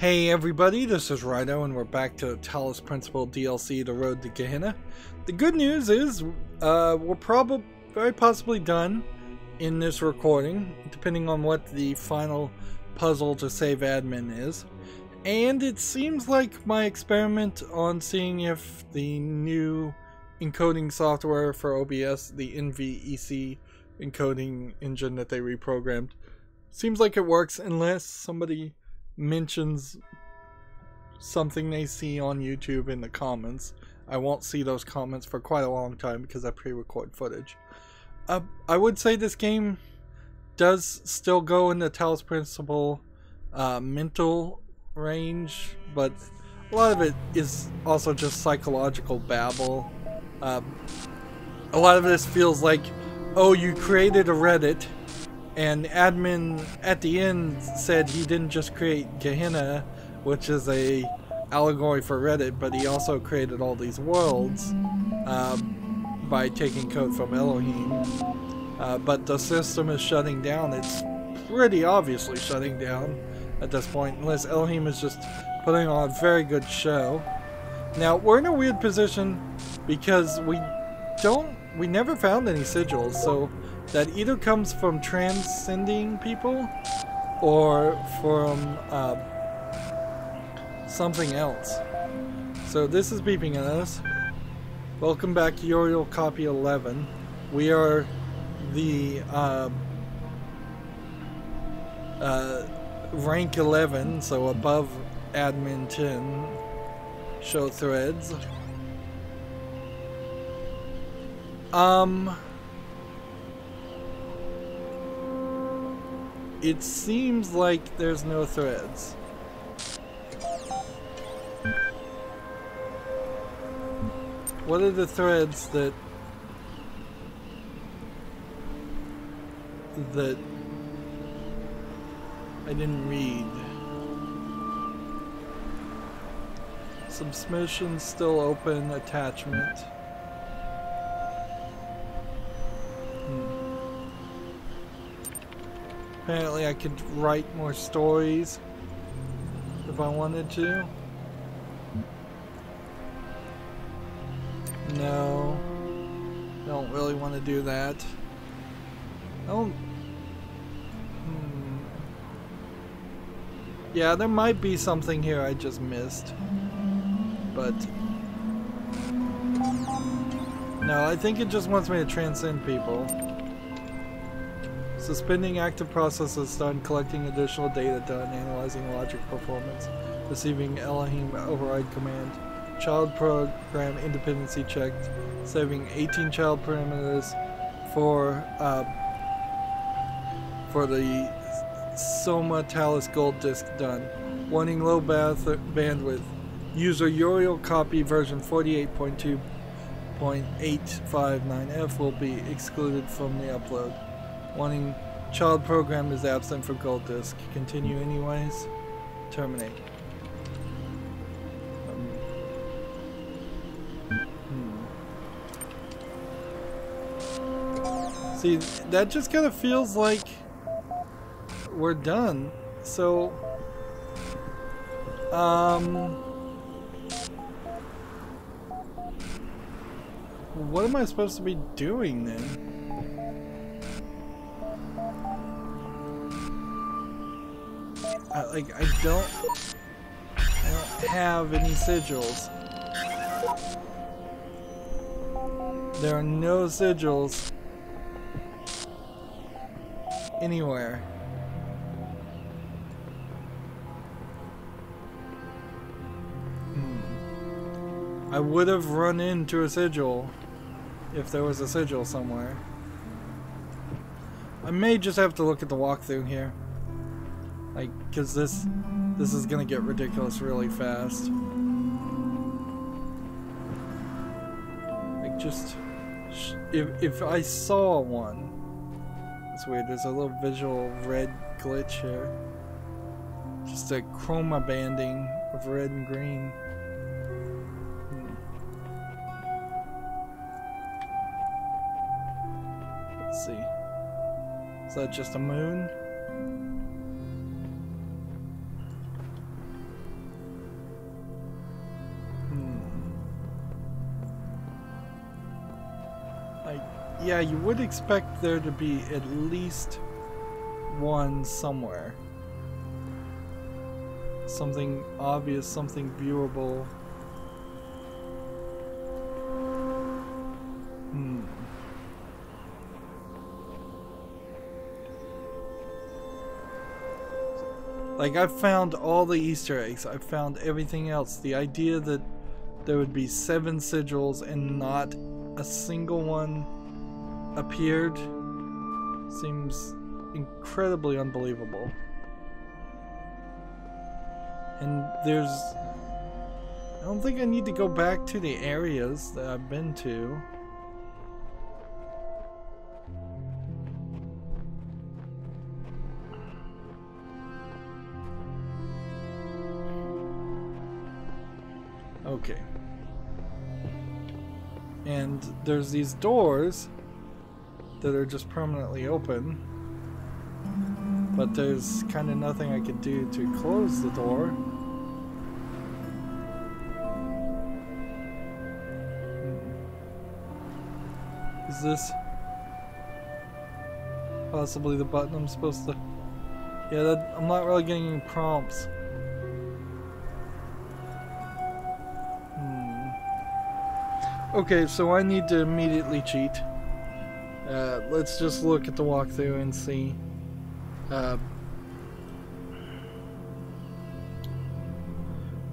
Hey everybody, this is Rydo and we're back to Talos Principle DLC, The Road to Gehenna. The good news is we're very possibly done in this recording, depending on what the final puzzle to save admin is. And it seems like my experiment on seeing if the new encoding software for OBS, the NVEC encoding engine that they reprogrammed, seems like it works unless somebody mentions something they see on YouTube in the comments. I won't see those comments for quite a long time because I pre-record footage. I would say this game does still go in the Talos Principle mental range, but a lot of it is also just psychological babble. A lot of this feels like, oh, you created a Reddit and admin at the end said he didn't just create Gehenna, which is a allegory for Reddit, but he also created all these worlds by taking code from Elohim. But the system is shutting down. It's pretty obviously shutting down at this point, unless Elohim is just putting on a very good show. Now, we're in a weird position because we never found any sigils, so that either comes from transcending people or from something else. So this is beeping at us. Welcome back to Uriel copy 11. We are the rank 11, so above admin 10. Show threads. It seems like there's no threads. What are the threads that I didn't read? Submission still open, attachment. Apparently I could write more stories if I wanted to. No, don't really want to do that. Yeah, there might be something here I just missed. But no, I think it just wants me to transcend people. Suspending active processes done, collecting additional data done, analyzing logic performance, receiving Elohim override command, child program independency checked, saving 18 child parameters for the Soma Talos gold disk done, warning low bandwidth, user Uriel copy version 48.2.859F will be excluded from the upload. Wanting child program is absent from gold disk. Continue anyways. Terminate. See, that just kind of feels like we're done. So, what am I supposed to be doing then? I don't have any sigils. There are no sigils anywhere. I would have run into a sigil if there was a sigil somewhere. I may just have to look at the walkthrough here. Like, cause this is gonna get ridiculous really fast. Like, just if I saw one, it's weird. There's a little visual red glitch here. Just a chroma banding of red and green. Let's see. Is that just a moon? yeah, you would expect there to be at least one somewhere. Something obvious, something viewable. Like, I've found all the Easter eggs. I've found everything else. The idea that there would be 7 sigils and not a single one appeared seems incredibly unbelievable. And there's... I don't think I need to go back to the areas that I've been to. Okay. And there's these doors that are just permanently open, but there's kind of nothing I can do to close the door. Is this possibly the button I'm supposed to... Yeah, I'm not really getting any prompts. Okay, so I need to immediately cheat. Let's just look at the walkthrough and see.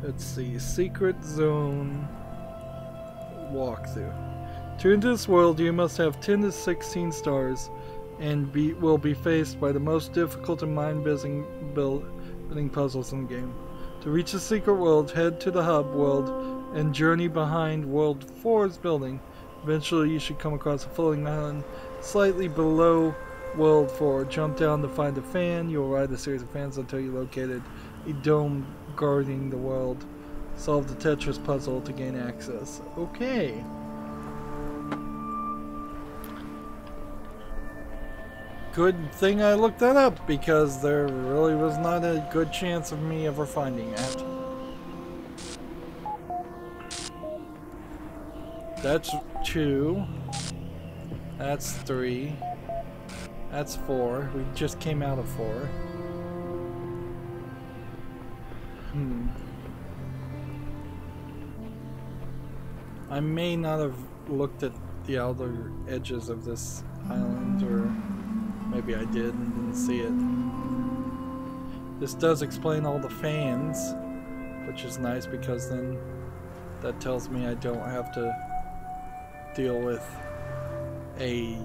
Let's see. Secret Zone walkthrough. To enter this world, you must have 10 to 16 stars and will be faced by the most difficult and mind-building puzzles in the game. To reach the secret world, head to the hub world and journey behind World 4's building. Eventually you should come across a floating island slightly below World 4. Jump down to find a fan. You'll ride a series of fans until you located a dome guarding the world. Solve the Tetris puzzle to gain access. Okay. Good thing I looked that up, because there really was not a good chance of me ever finding it. That's 2. That's 3. That's 4. We just came out of 4. I may not have looked at the outer edges of this island, or maybe I did and didn't see it. This does explain all the fans, which is nice, because then that tells me I don't have to deal with a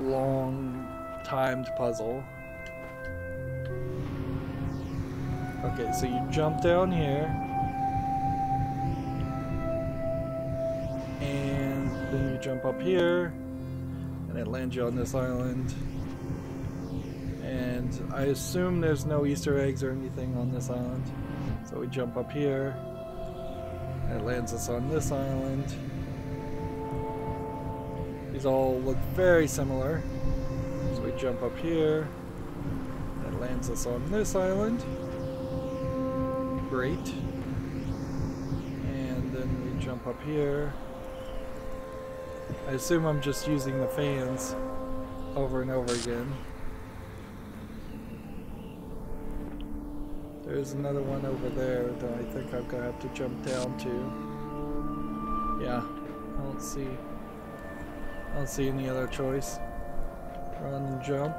long timed puzzle. Okay, so you jump down here and then you jump up here and it lands you on this island, and I assume there's no Easter eggs or anything on this island, so we jump up here and it lands us on this island. These all look very similar. So we jump up here. That lands us on this island. Great. And then we jump up here. I assume I'm just using the fans over and over again. There's another one over there that I think I'm gonna have to jump down to. Yeah, I don't see any other choice. Run and jump.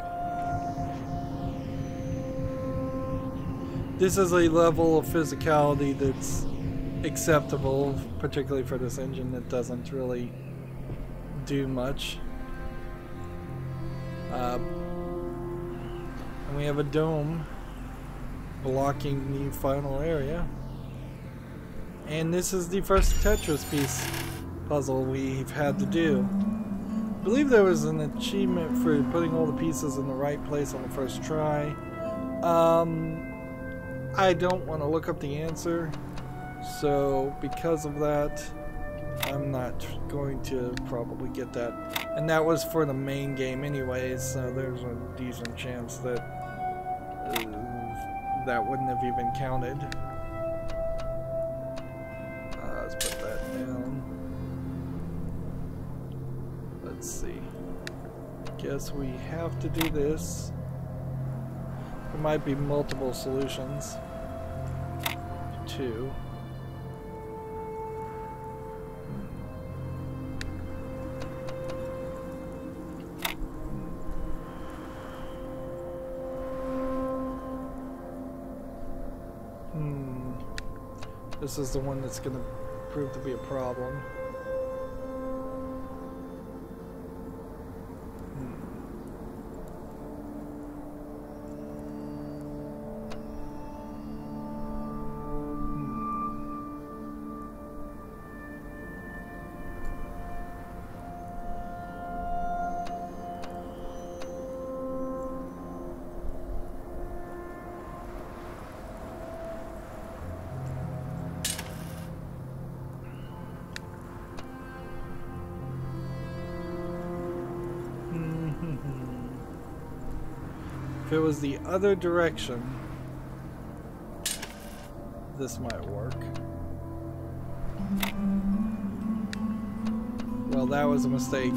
This is a level of physicality that's acceptable, particularly for this engine that doesn't really do much. And we have a dome blocking the final area. And this is the first Tetris piece puzzle we've had to do. I believe there was an achievement for putting all the pieces in the right place on the first try. I don't want to look up the answer, so because of that, I'm not going to probably get that. And that was for the main game anyways, so there's a decent chance that that wouldn't have even counted. Let's put that down. Let's see. Guess we have to do this. There might be multiple solutions. Two. This is the one that's going to prove to be a problem. If it was the other direction, this might work. Well, that was a mistake,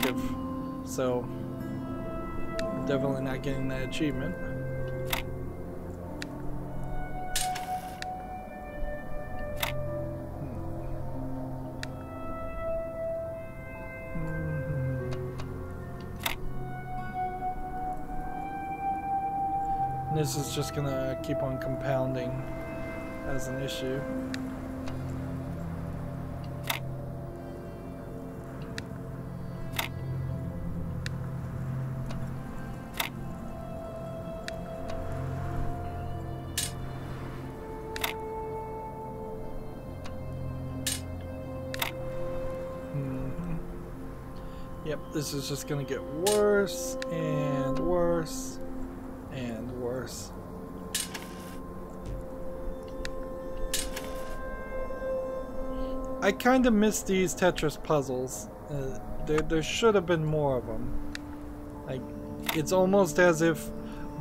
so definitely not getting that achievement. This is just gonna keep on compounding as an issue. Yep, this is just gonna get worse and worse and worse. I kind of miss these Tetris puzzles. There should have been more of them. Like, it's almost as if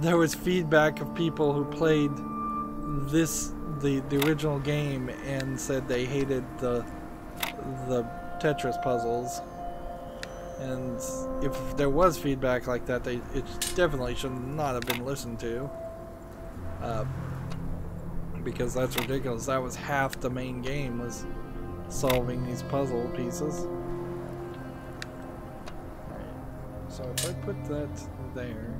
there was feedback of people who played the original game and said they hated the Tetris puzzles. And if there was feedback like that, it definitely should not have been listened to. Because that's ridiculous. That was half the main game, was solving these puzzle pieces. Right. So if I put that there,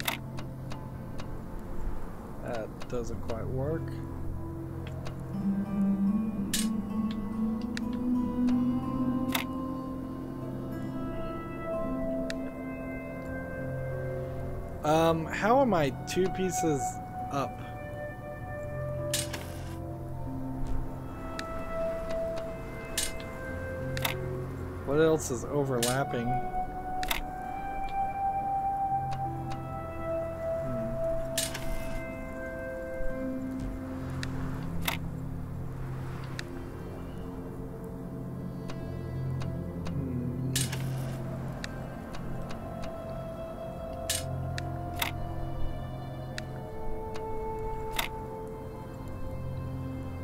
that doesn't quite work. How am I 2 pieces up? What else is overlapping?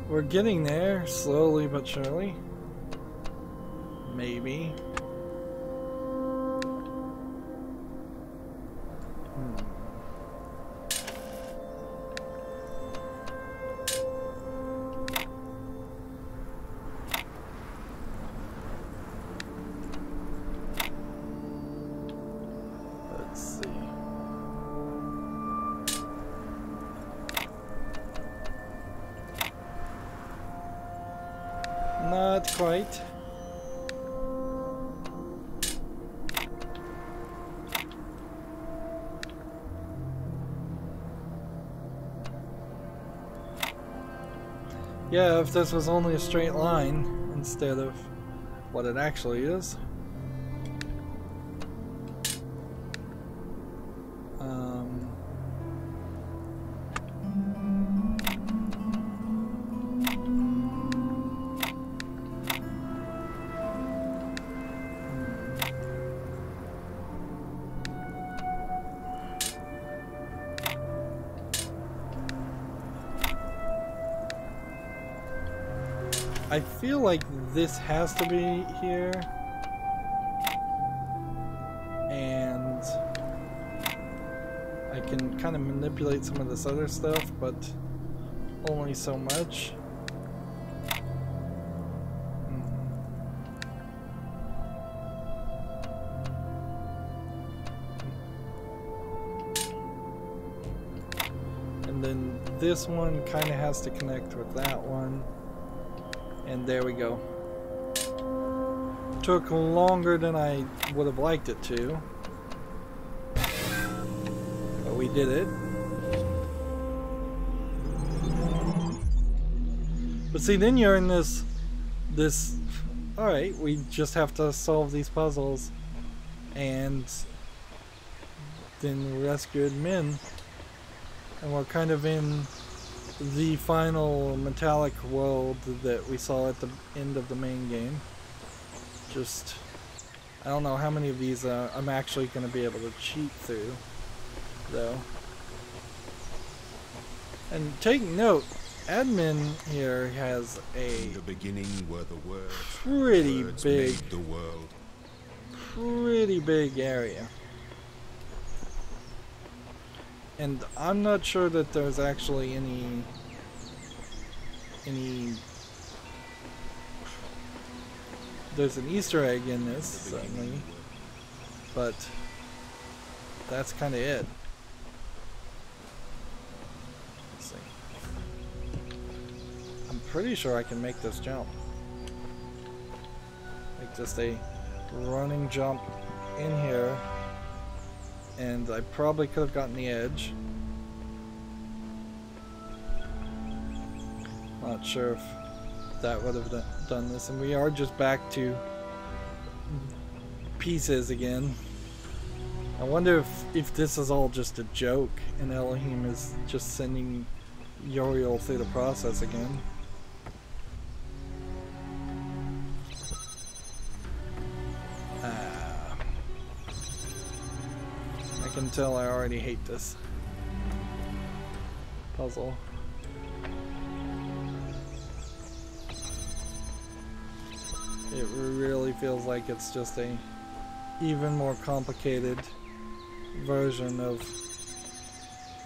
We're getting there, slowly but surely. Maybe. Let's see. Not quite. Yeah, if this was only a straight line instead of what it actually is. I feel like this has to be here, and can kind of manipulate some of this other stuff, but only so much. And then this one kind of has to connect with that one. And there we go. Took longer than I would have liked it to. But we did it. But see, then you're in this alright, we just have to solve these puzzles and then rescue admin. And we're kind of in the final metallic world that we saw at the end of the main game. Just, I don't know how many of these I'm actually going to be able to cheat through, though. And take note, admin here has a in the beginning were the words. Pretty words big, made the world. Pretty big area. And I'm not sure that there's actually any there's an Easter egg in this, certainly, but that's kind of it. Let's see. I'm pretty sure I can make this jump. Like just a running jump in here, and I probably could have gotten the edge. Not sure if that would have done this, and we are just back to pieces again. I wonder if this is all just a joke and Elohim is just sending Uriel through the process again. I can tell I already hate this puzzle. It really feels like it's just a even more complicated version of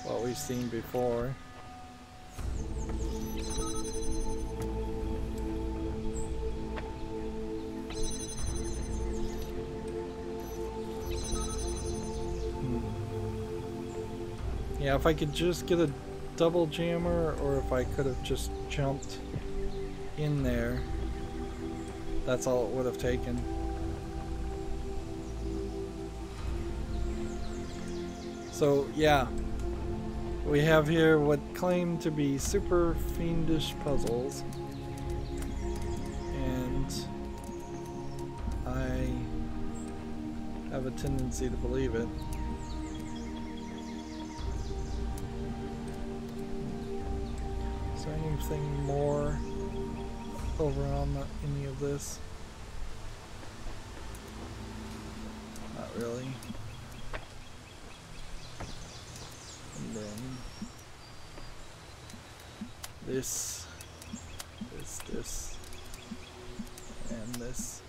what we've seen before. Yeah, if I could just get a double jammer, or if I could have just jumped in there. That's all it would have taken. So, yeah. We have here what claim to be super fiendish puzzles. And I have a tendency to believe it. Is there anything more over on any of this? Not really. And then this, and this.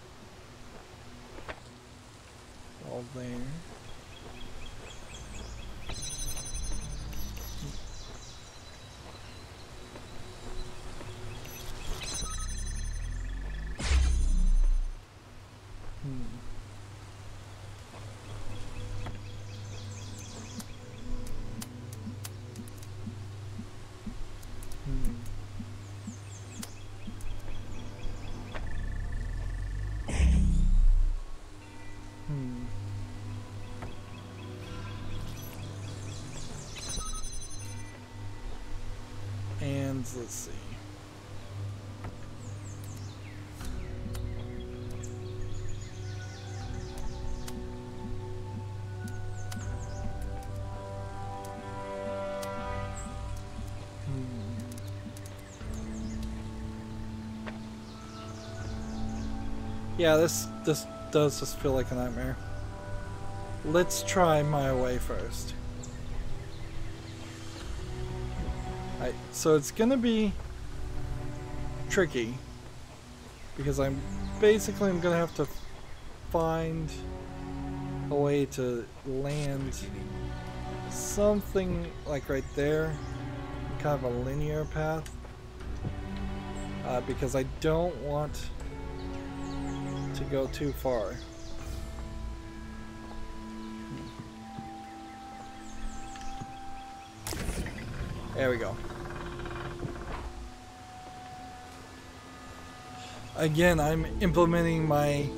All there. And let's see. Yeah, this does just feel like a nightmare. Let's try my way first. So it's gonna be tricky because I'm gonna have to find a way to land something like right there, kind of a linear path, because I don't want to go too far. There we go. Again, I'm implementing my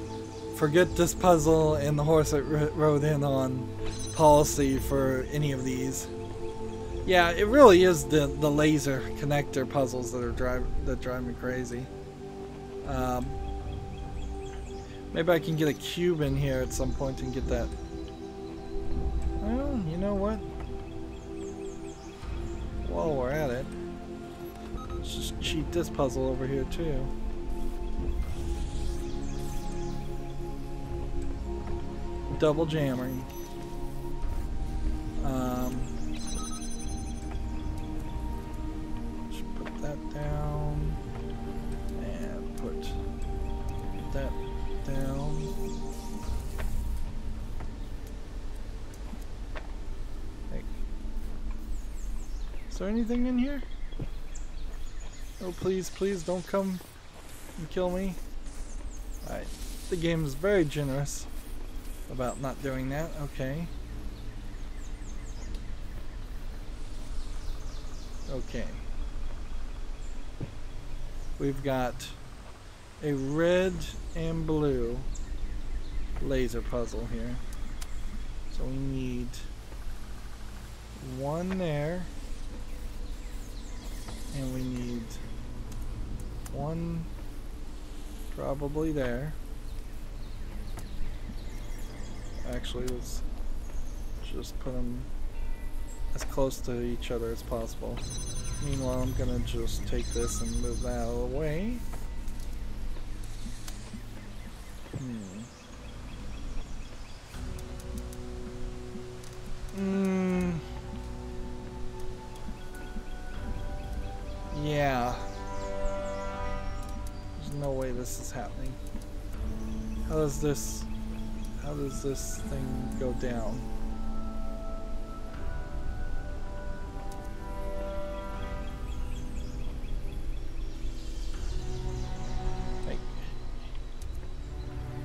forget this puzzle and the horse that rode in on policy for any of these. Yeah, it really is the laser connector puzzles that drive me crazy. Maybe I can get a cube in here at some point and get that. Well, you know what? While we're at it, let's just cheat this puzzle over here too. Double jamming. Just put that down and put that down. Hey. Is there anything in here? Oh, please, please don't come and kill me. Alright, the game is very generous about not doing that. Okay. Okay. We've got a red and blue laser puzzle here. So we need one there. And we need one probably there. Actually, let's just put them as close to each other as possible. Meanwhile, I'm gonna just take this and move that out of the way. Yeah. There's no way this is happening. How does this thing go down?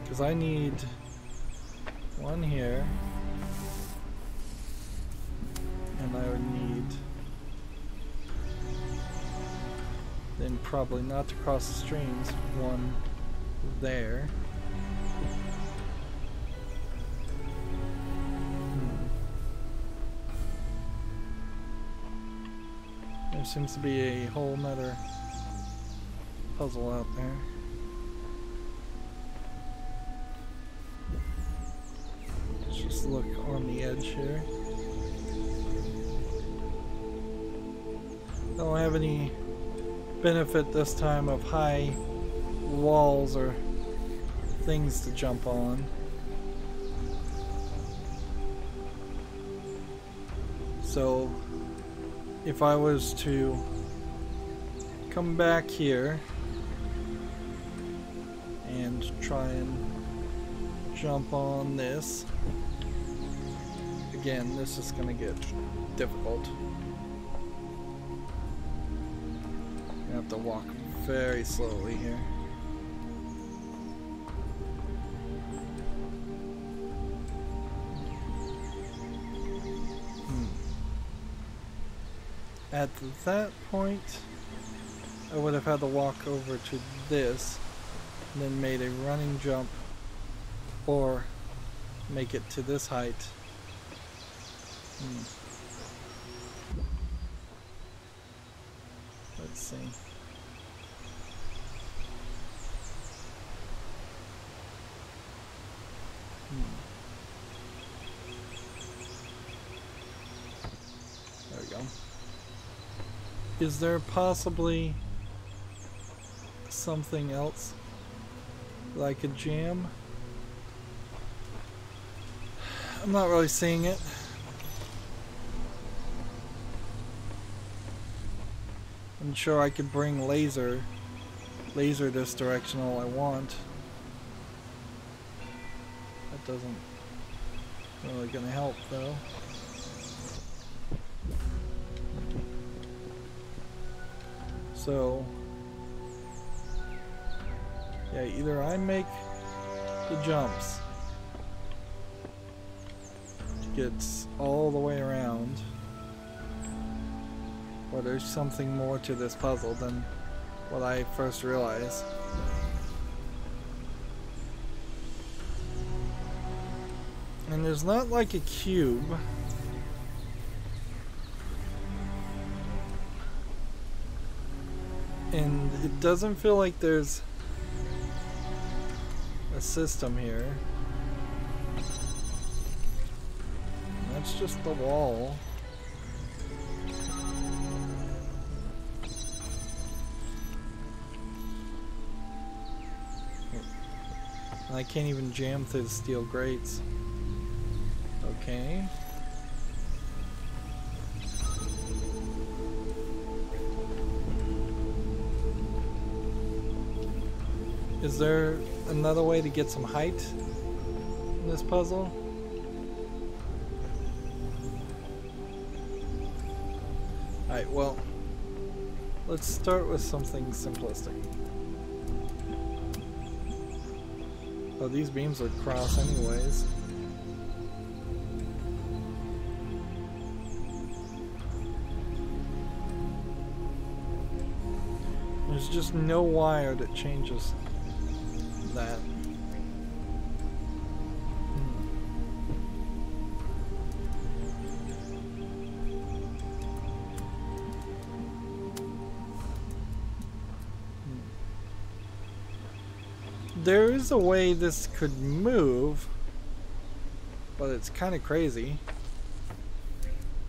Because I need one here, and I would need then probably not to cross the streams, one there. There seems to be a whole nother puzzle out there. Let's just look on the edge here. Don't have any benefit this time of high walls or things to jump on. So if I was to come back here and try and jump on this, again, this is going to get difficult. I have to walk very slowly here. At that point, I would have had to walk over to this, and then made a running jump, or make it to this height. Let's see. There we go. Is there possibly something else that I could jam? I'm not really seeing it. I'm sure I could bring laser this direction all I want. That doesn't really gonna help though. So, yeah, either I make the jumps to get all the way around, or there's something more to this puzzle than what I first realized. And there's not like a cube. And it doesn't feel like there's a system here. That's just the wall. And I can't even jam through the steel grates. Okay. Is there another way to get some height in this puzzle? Alright, well, let's start with something simplistic. Oh, these beams would cross anyways. There's just no wire that changes that. There is a way this could move, but it's kind of crazy.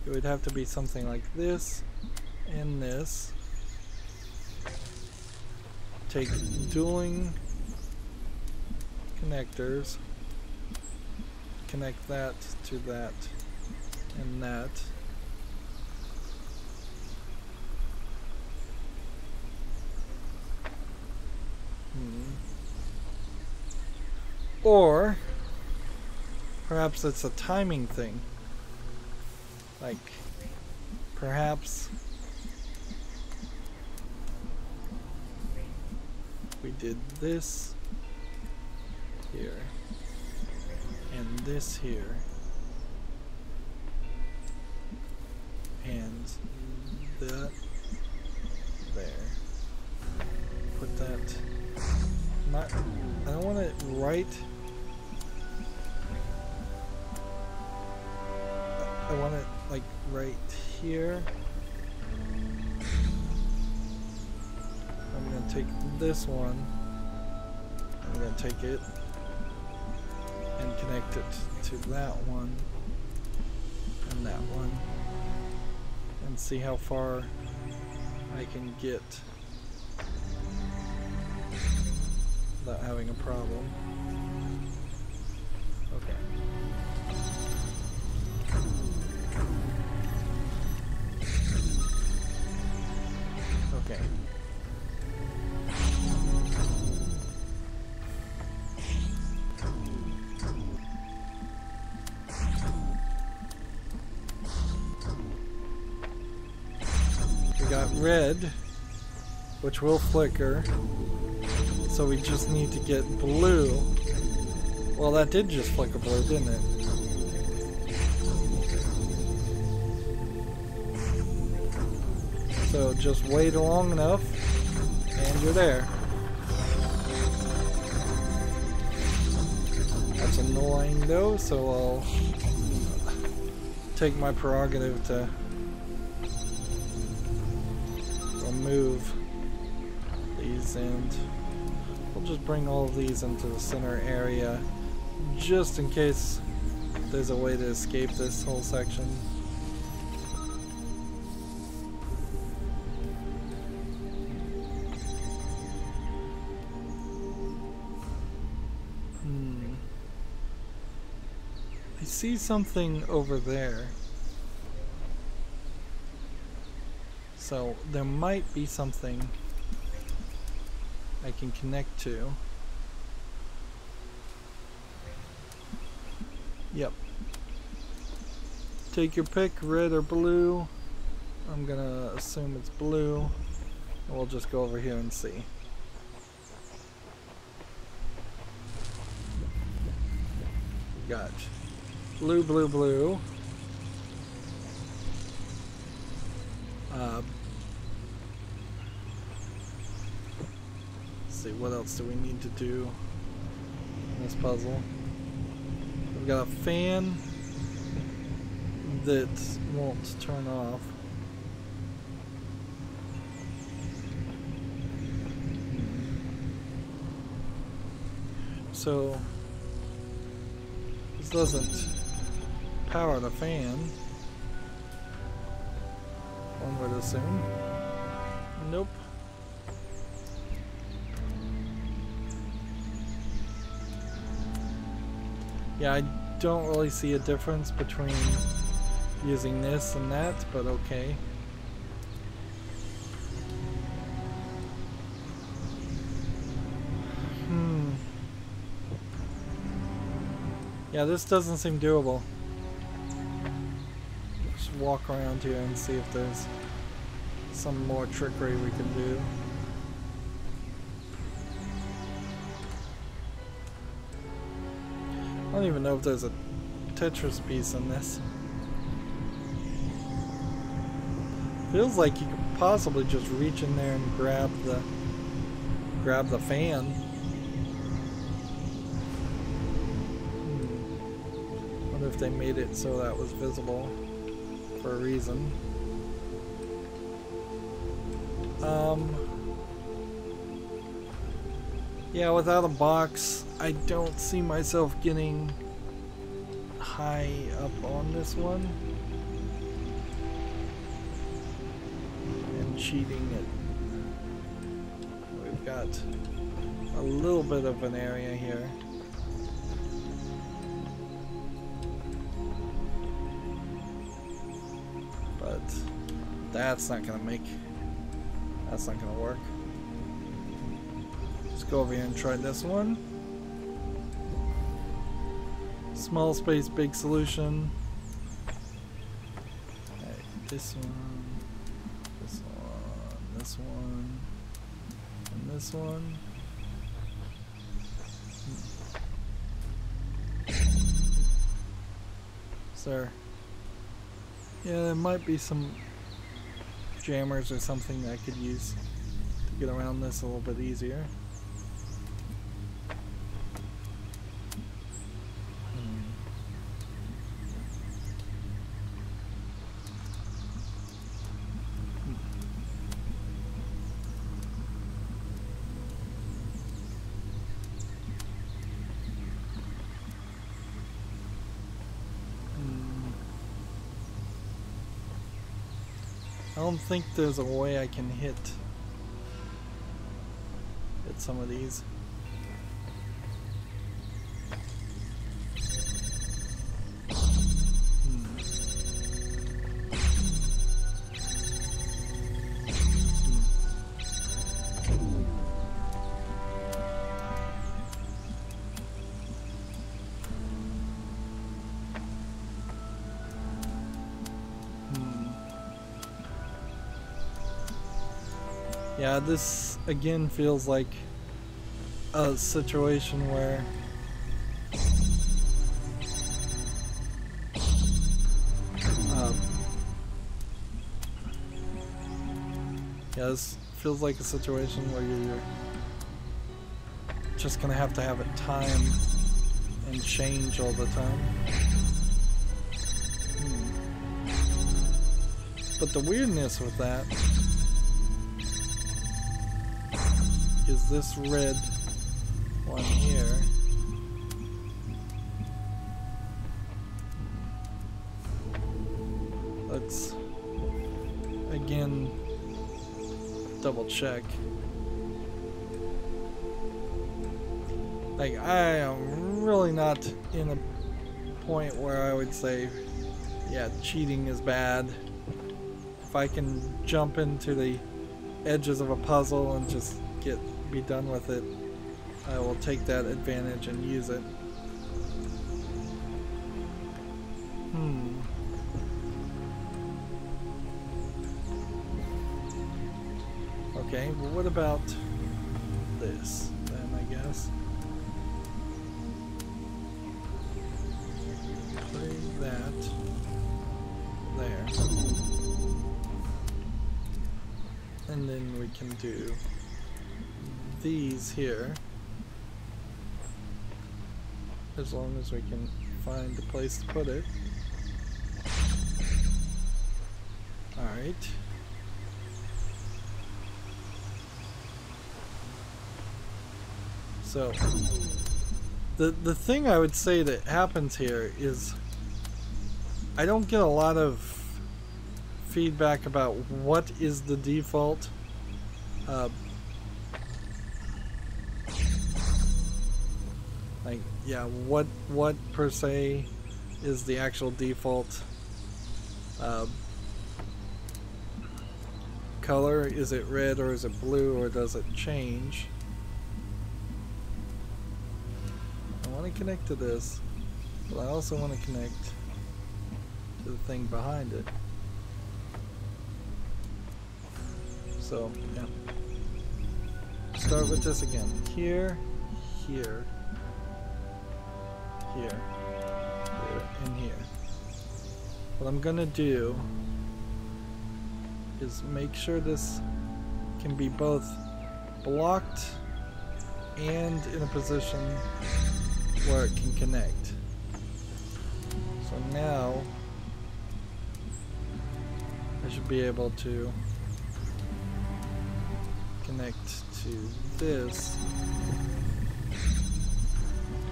It would have to be something like this and this. Take dueling connectors, connect that to that and that. Or perhaps it's a timing thing. Like perhaps we did this here and this here and that there. Put that not, I don't want it right. I want it like right here. I'm gonna take this one. I'm gonna take it and connect it to that one and that one and see how far I can get without having a problem. Okay. Okay. We got red, which will flicker, so we just need to get blue. Well, that did just flicker blue, didn't it? So just wait long enough, and you're there. That's annoying though, so I'll take my prerogative to remove these, and we'll just bring all of these into the center area just in case there's a way to escape this whole section. I see something over there. So there might be something I can connect to. Yep. Take your pick, red or blue. I'm gonna assume it's blue. We'll just go over here and see. Got blue, blue, blue. Let's see, what else do we need to do in this puzzle? We've got a fan that won't turn off. So this doesn't power the fan, one would assume. Nope. Yeah, I don't really see a difference between using this and that, but okay. Yeah, this doesn't seem doable. Just walk around here and see if there's some more trickery we can do. I don't even know if there's a Tetris piece in this. Feels like you could possibly just reach in there and grab the fan. Wonder if they made it so that was visible for a reason. Yeah, without a box, I don't see myself getting high up on this one and cheating it. We've got a little bit of an area here. But that's not gonna work. Let's go over here and try this one. Small space, big solution. Okay, this one, this one, and this one. Sir. Yeah, there might be some jammers or something I could use to get around this a little bit easier. I don't think there's a way I can hit some of these. Yeah, this again feels like a situation where yeah, this feels like a situation where you're just gonna have to have it time and change all the time. But the weirdness with that is this red one here. Let's again double check. Like, I am really not in a point where I would say, yeah, cheating is bad. If I can jump into the edges of a puzzle and just be done with it, I will take that advantage and use it. Okay, well what about this then, I guess? Putting that there. And then we can do these here. As long as we can find a place to put it. Alright. So, the thing I would say that happens here is I don't get a lot of feedback about what is the default. Like, yeah, what per se is the actual default color? Is it red or is it blue, or does it change? I want to connect to this, but I also want to connect to the thing behind it. So, yeah. Start with this again. Here, here, here, here, and here. What I'm gonna do is make sure this can be both blocked and in a position where it can connect. So now I should be able to connect to this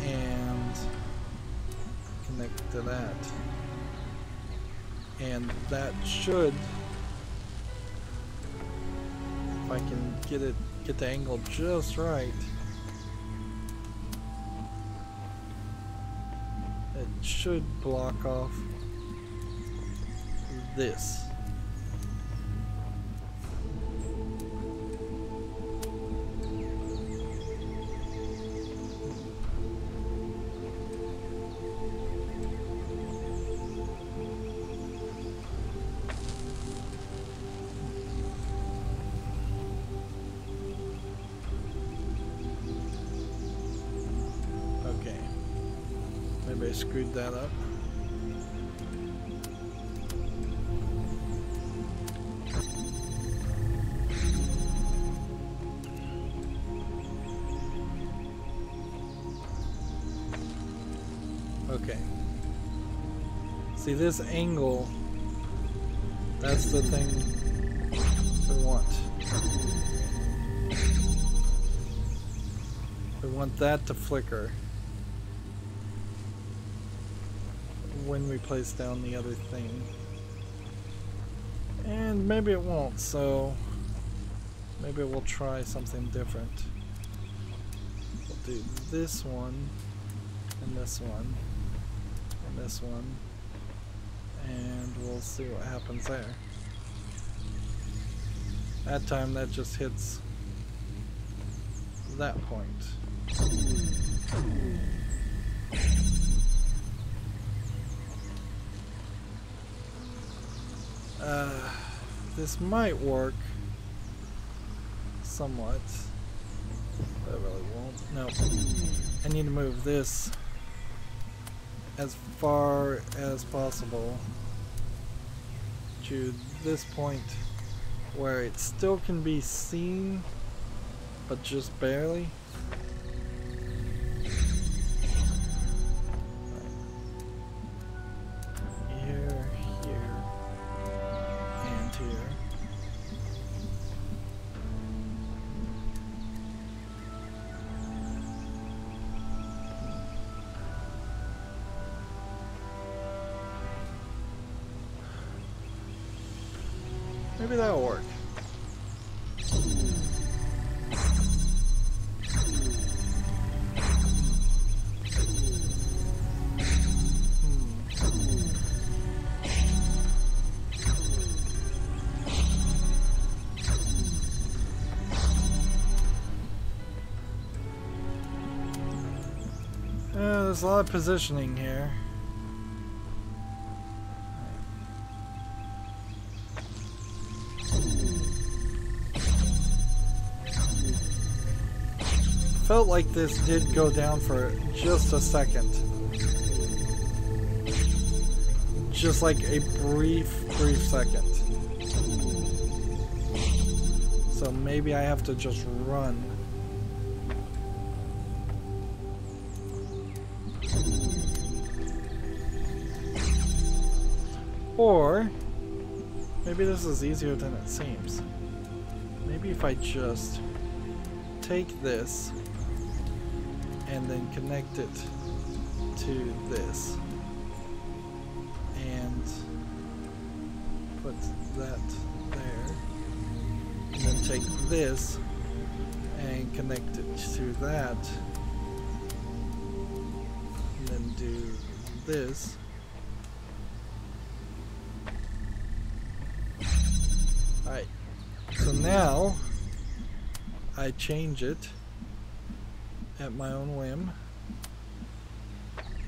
and connect to that, and that should, if I can get the angle just right, it should block off this. I screwed that up. Okay. See this angle, that's the thing we want. We want that to flicker when we place down the other thing. And maybe it won't, so maybe we'll try something different. We'll do this one, and this one, and this one, and we'll see what happens there. That time that just hits that point. This might work somewhat, but it really won't. No, I need to move this as far as possible to this point where it still can be seen, but just barely. Maybe that'll work. There's a lot of positioning here. felt like this did go down for just a second. Just like a brief second. So maybe I have to just run. Or maybe this is easier than it seems. Maybe if I just take this and then connect it to this and put that there, and then take this and connect it to that, and then do this. Alright, so now I change it at my own whim.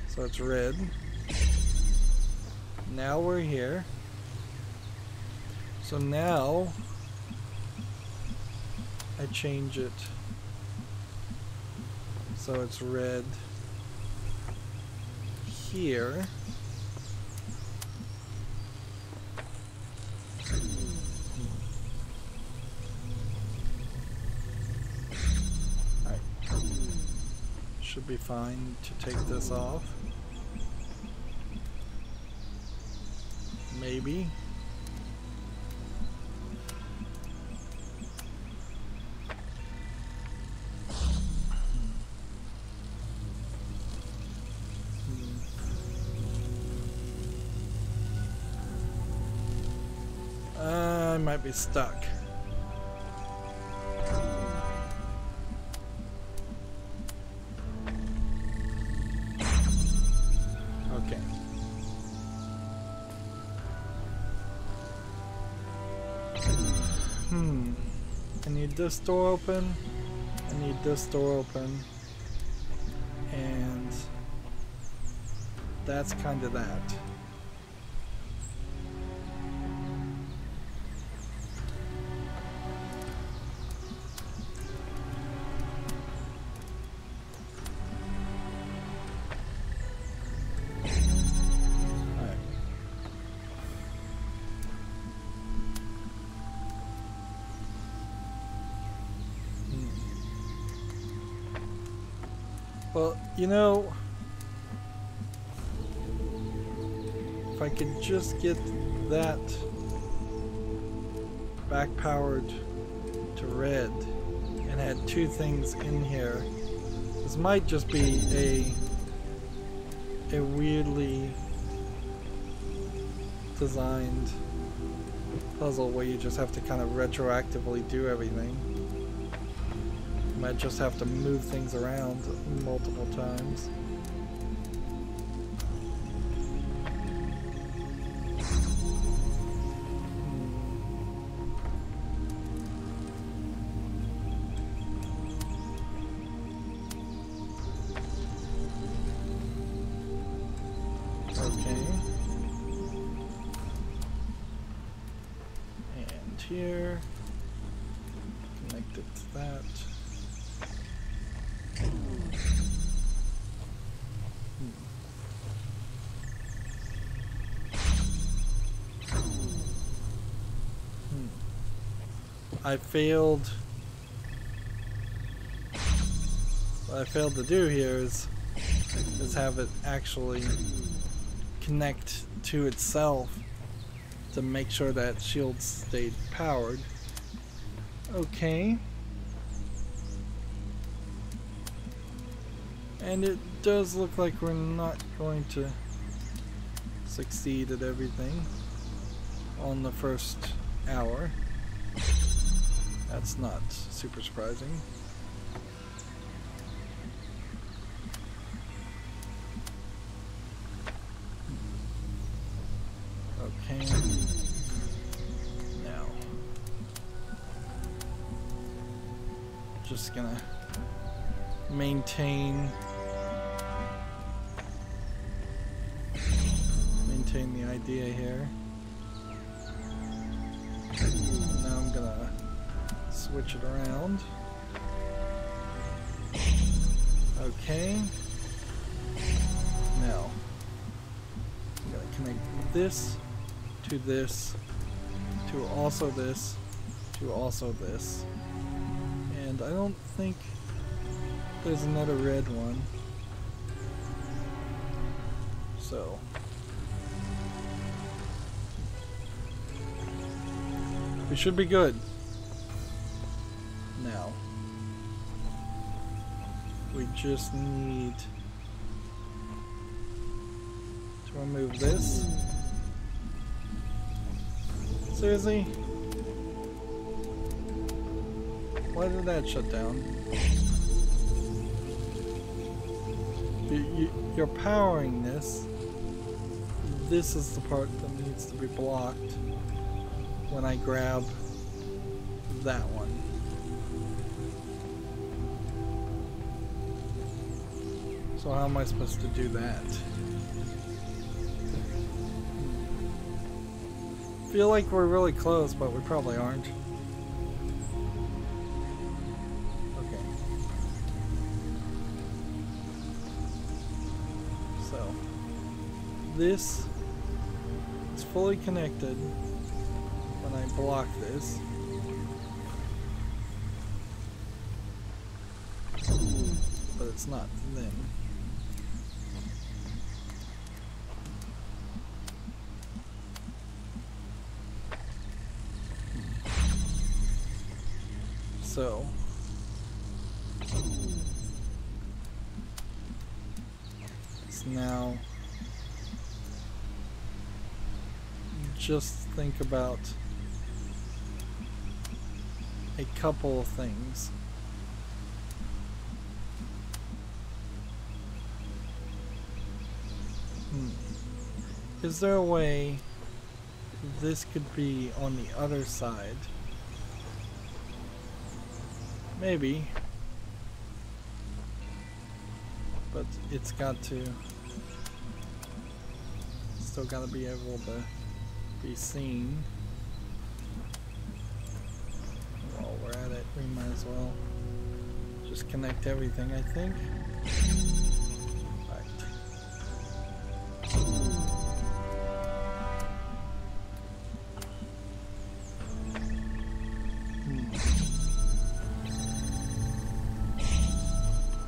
So it's red. Now we're here. So now I change it so it's red here. Alright. Should be fine to take this off. Maybe. I might be stuck. Okay. I need this door open. I need this door open. And that's kind of that. Well, you know, if I could just get that back powered to red and had two things in here, this might just be a weirdly designed puzzle where you just have to kind of retroactively do everything. Might just have to move things around multiple times. Okay. And here, connect it to that. What I failed to do here is have it actually connect to itself to make sure that shield stayed powered. Okay. And it does look like we're not going to succeed at everything on the first hour. That's not super surprising. Okay. Now, just gonna maintain the idea here. Now I'm gonna switch it around. Okay. Now, I'm gonna connect this to this, to also this, to also this. And I don't think there's another red one. So. We should be good. Now. We just need to remove this. Seriously? Why did that shut down? You're powering this. This is the part that needs to be blocked when I grab that one. So how am I supposed to do that? Feel like we're really close, but we probably aren't. Okay. So this is fully connected when I block this. But it's not then. So it's now just think about a couple of things. Is there a way this could be on the other side? Maybe. But it's got to still gotta be able to be seen. While we're at it, we might as well just connect everything, I think.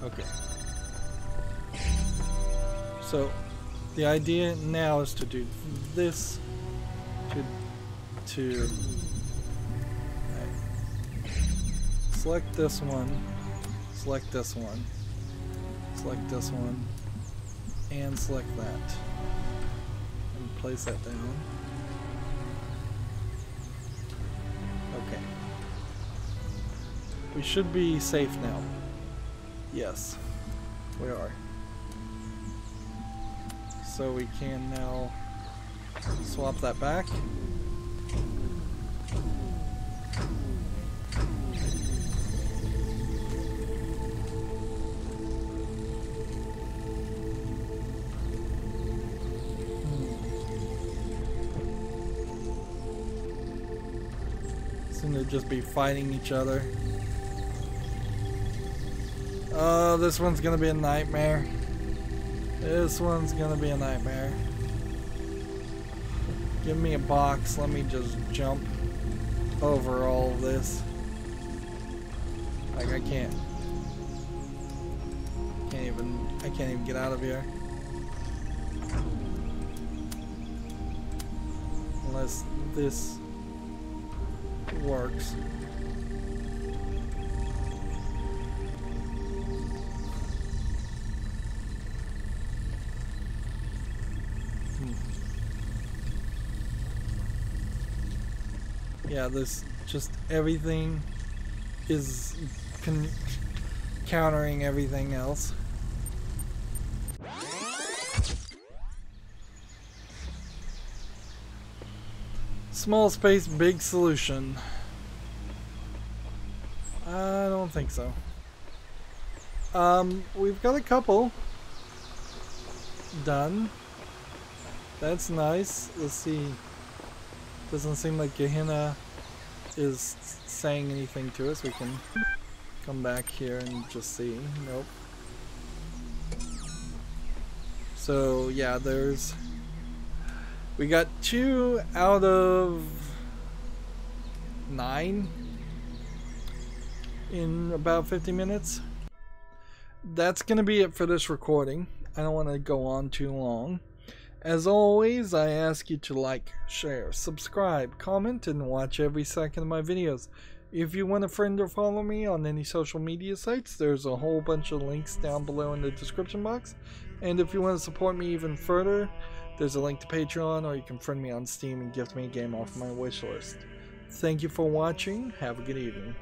Okay. So the idea now is to do this to right. Select this one, select this one, select this one, and select that, and place that down. Okay. We should be safe now. Yes, we are. So we can now swap that back. Seem to just be fighting each other. Oh, this one's gonna be a nightmare. This one's gonna be a nightmare. Give me a box, let me just jump over all of this. Like I can't even get out of here. Unless this works. Yeah, this just everything is countering everything else. Small space, big solution. I don't think so. We've got a couple done. That's nice. Let's see. Doesn't seem like Gehenna is saying anything to us. We can come back here and just see. Nope. So yeah, we got 2 out of 9 in about 50 minutes. That's gonna be it for this recording. I don't want to go on too long. As always, I ask you to like, share, subscribe, comment, and watch every second of my videos. If you want to friend or follow me on any social media sites, there's a whole bunch of links down below in the description box. And if you want to support me even further, there's a link to Patreon, or you can friend me on Steam and gift me a game off my wish list. Thank you for watching. Have a good evening.